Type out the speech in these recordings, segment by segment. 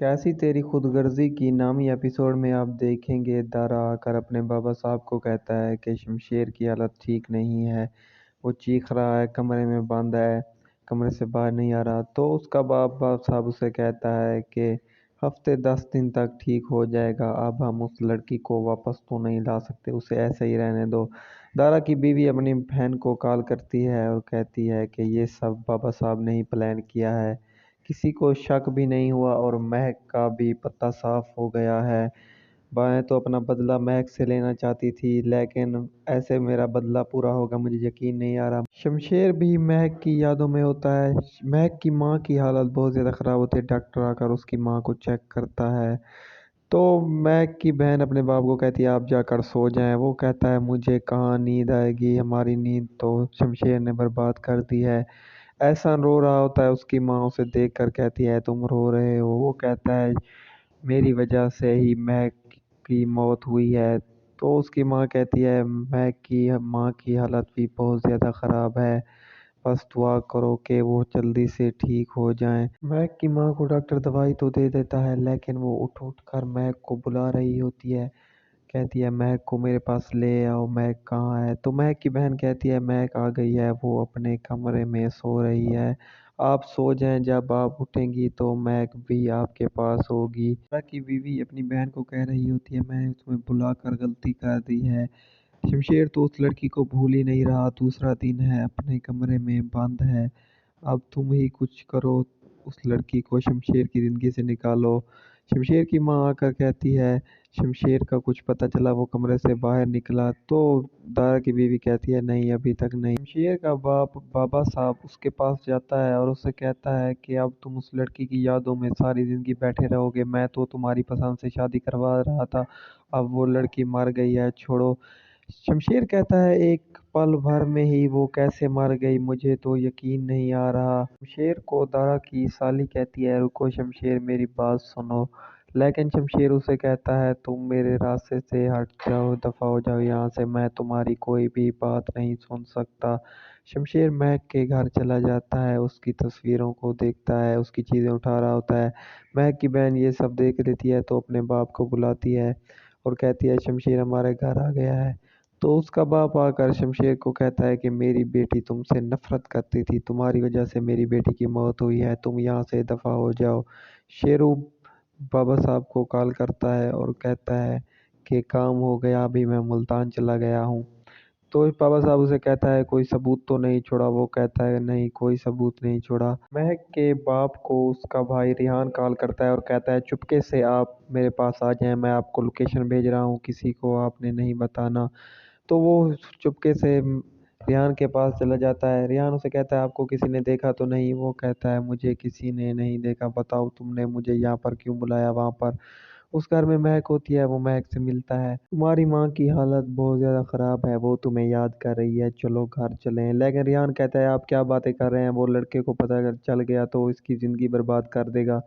कैसी तेरी खुदगर्जी की नामी एपिसोड में आप देखेंगे दारा आकर अपने बाबा साहब को कहता है कि शमशेर की हालत ठीक नहीं है। वो चीख रहा है, कमरे में बंद है, कमरे से बाहर नहीं आ रहा। तो उसका बाबा साहब उसे कहता है कि हफ्ते 10 दिन तक ठीक हो जाएगा। अब हम उस लड़की को वापस तो नहीं ला सकते, उसे ऐसे ही रहने दो। दारा की बीवी अपनी बहन को कॉल करती है और कहती है कि ये सब बाबा साहब ने ही प्लान किया है। किसी को शक भी नहीं हुआ और महक का भी पत्ता साफ हो गया है। मैं तो अपना बदला महक से लेना चाहती थी, लेकिन ऐसे मेरा बदला पूरा होगा मुझे यकीन नहीं आ रहा। शमशेर भी महक की यादों में होता है। महक की माँ की हालत बहुत ज़्यादा ख़राब होती है। डॉक्टर आकर उसकी माँ को चेक करता है। तो महक की बहन अपने बाप को कहती है आप जाकर सो जाएं। वो कहता है मुझे कहाँ नींद आएगी, हमारी नींद तो शमशेर ने बर्बाद कर दी है। एहसान रो रहा होता है, उसकी माँ उसे देख कर कहती है तुम रो रहे हो। वो कहता है मेरी वजह से ही महक की मौत हुई है। तो उसकी माँ कहती है महक की माँ की हालत भी बहुत ज़्यादा ख़राब है, बस दुआ करो कि वो जल्दी से ठीक हो जाएं। महक की माँ को डॉक्टर दवाई तो दे देता है, लेकिन वो उठ उठ कर महक को बुला रही होती है। कहती है महक को मेरे पास ले आओ, महक कहाँ है। तो महक की बहन कहती है महक आ गई है, वो अपने कमरे में सो रही है। आप सो जाएं, जब आप उठेंगी तो महक भी आपके पास होगी। की बीवी अपनी बहन को कह रही होती है मैंने तुम्हें बुलाकर गलती कर दी है। शमशेर तो उस लड़की को भूल ही नहीं रहा, दूसरा दिन है, अपने कमरे में बंद है। अब तुम ही कुछ करो, उस लड़की को शमशेर की ज़िंदगी से निकालो। शमशेर की माँ आकर कहती है शमशेर का कुछ पता चला, वो कमरे से बाहर निकला। तो दारा की बीवी कहती है नहीं अभी तक नहीं। शमशेर का बाप बाबा साहब उसके पास जाता है और उससे कहता है कि अब तुम उस लड़की की यादों में सारी ज़िंदगी बैठे रहोगे। मैं तो तुम्हारी पसंद से शादी करवा रहा था, अब वो लड़की मर गई है, छोड़ो। शमशेर कहता है एक पल भर में ही वो कैसे मर गई, मुझे तो यकीन नहीं आ रहा। शमशेर को दारा की साली कहती है रुको शमशेर मेरी बात सुनो। लेकिन शमशेर उसे कहता है तुम मेरे रास्ते से हट जाओ, दफा हो जाओ यहाँ से, मैं तुम्हारी कोई भी बात नहीं सुन सकता। शमशेर महक के घर चला जाता है, उसकी तस्वीरों को देखता है, उसकी चीज़ें उठा रहा होता है। महक की बहन ये सब देख लेती है तो अपने बाप को बुलाती है और कहती है शमशेर हमारे घर आ गया है। तो उसका बाप आकर शमशेर को कहता है कि मेरी बेटी तुमसे नफरत करती थी, तुम्हारी वजह से मेरी बेटी की मौत हुई है, तुम यहाँ से दफा हो जाओ। शेरू बाबा साहब को कॉल करता है और कहता है कि काम हो गया, अभी मैं मुल्तान चला गया हूँ। तो बाबा साहब उसे कहता है कोई सबूत तो नहीं छोड़ा। वो कहता है नहीं कोई सबूत नहीं छोड़ा। महक के बाप को उसका भाई रिहान कॉल करता है और कहता है चुपके से आप मेरे पास आ जाएं, मैं आपको लोकेशन भेज रहा हूँ, किसी को आपने नहीं बताना। तो वो चुपके से रिहान के पास चला जाता है। रिहान उसे कहता है आपको किसी ने देखा तो नहीं। वो कहता है मुझे किसी ने नहीं देखा, बताओ तुमने मुझे यहाँ पर क्यों बुलाया। वहाँ पर उस घर में महक होती है, वो महक से मिलता है। तुम्हारी माँ की हालत बहुत ज़्यादा ख़राब है, वो तुम्हें याद कर रही है, चलो घर चलें। लेकिन रियान कहता है आप क्या बातें कर रहे हैं, वो लड़के को पता अगर चल गया तो इसकी ज़िंदगी बर्बाद कर देगा।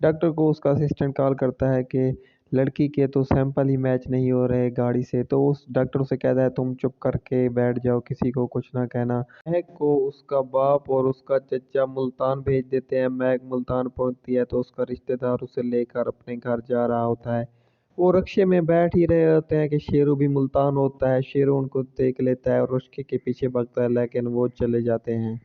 डॉक्टर को उसका असिस्टेंट कॉल करता है कि लड़की के तो सैंपल ही मैच नहीं हो रहे गाड़ी से। तो उस डॉक्टर उसे कहता है तुम चुप करके बैठ जाओ, किसी को कुछ ना कहना। महक को उसका बाप और उसका चचा मुल्तान भेज देते हैं। महक मुल्तान पहुंचती है तो उसका रिश्तेदार उसे लेकर अपने घर जा रहा होता है। वो रक्शे में बैठ ही रहे होते हैं कि शेरू भी मुल्तान होता है। शेरू उनको देख लेता है और रश्के के पीछे भागता है, लेकिन वो चले जाते हैं।